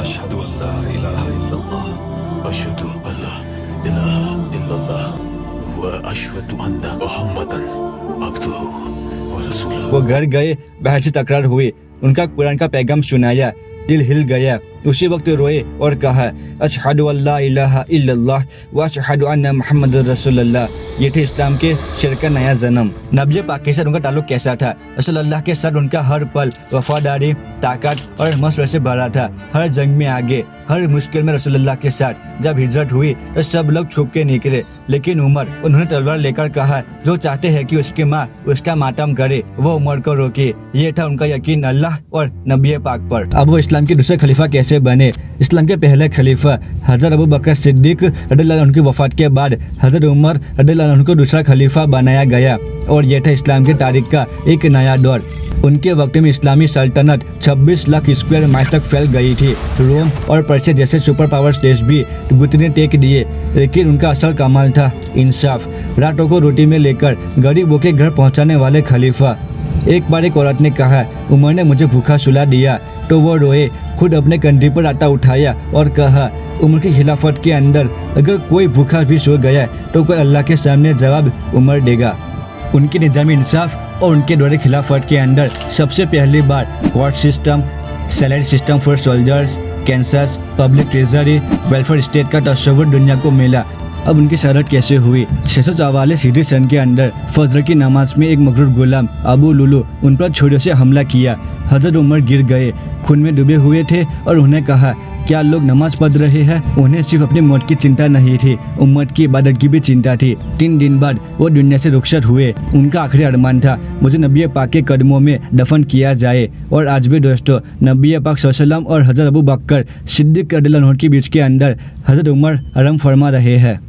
अशहदु अल्ला इलाहा इल्लल्लाह, अशहदु अल्ला इलाहा इल्लल्लाह व अशहदु अन्ना मुहम्मदन अब्दुहु व रसूलुहु। वो घर गए, बहन से तकरार हुई, उनका कुरान का पैगाम सुनाया, दिल हिल गया। उसी वक्त रोए और कहा, अशहदु अल्ला इलाहा इल्लल्लाह व अशहदु अन्ना मुहम्मदुर रसूलुल्लाह। ये थे इस्लाम के शेर का नया जन्म। नबी पाक के साथ उनका ताल्लुक कैसा था? रसूलुल्लाह के साथ उनका हर पल वफादारी, ताकत और मसरत से भरा था। हर जंग में आगे, हर मुश्किल में रसूलुल्लाह के साथ। जब हिजरत हुई तो सब लोग छुप के निकले, लेकिन उन्होंने तलवार लेकर कहा, जो चाहते हैं कि उसकी माँ उसका मातम करे वो उमर को रोके। ये था उनका यकीन अल्लाह और नबी पाक पर। अब वो इस्लाम के दूसरे खलीफा कैसे बने? इस्लाम के पहले खलीफा हज़रत अबू बकर सिद्दीक रज़ियल्लाहु अन्हु की वफात के बाद हज़रत उमर रज़ियल्लाहु अन्हु को दूसरा खलीफा बनाया गया, और यह था इस्लाम के तारीख का एक नया दौर। उनके वक्त में इस्लामी सल्तनत 26 लाख स्क्वायर माइल तक फैल गई थी। रोम और पर्शिया जैसे सुपर पावर देश भी घुटने टेक दिए, लेकिन उनका असल कमाल था इंसाफ। रातों को रोटी में लेकर गरीबों के घर पहुंचाने वाले खलीफा। एक बार एक औरत ने कहा, उमर ने मुझे भूखा सुला दिया, तो वो रोए, खुद अपने कंधे पर आटा उठाया और कहा, उमर की खिलाफत के अंदर अगर कोई भूखा भी सो गया तो कोई अल्लाह के सामने जवाब उमर देगा। उनके निजामी इंसाफ और उनके दौरे खिलाफत के अंदर सबसे पहली बार court system, salary system for soldiers, cancers, public treasury, welfare state का तस्वुर दुनिया को मिला। अब उनकी शरत कैसे हुई? 644 हिजरी सन के अंदर फजर की नमाज में एक मगरूर गुलाम अबू लुलू उन पर छुरियों से हमला किया। हज़रत उमर गिर गए, खून में डूबे हुए थे, और उन्हें कहा, क्या लोग नमाज पढ़ रहे हैं? उन्हें सिर्फ अपनी मौत की चिंता नहीं थी, उम्मत की इबादत की भी चिंता थी। 3 दिन बाद वो दुनिया से रुखसत हुए। उनका आखिरी अरमान था, मुझे नबी पाक के कदमों में दफन किया जाए। और आज भी दोस्तों, नबी पाक सल्लल्लाहु अलैहि वसल्लम और हज़रत अबू बकर सिद्दीक रज़ियल्लाहु अन्हु के बीच के अंदर हज़रत उमर आराम फरमा रहे हैं।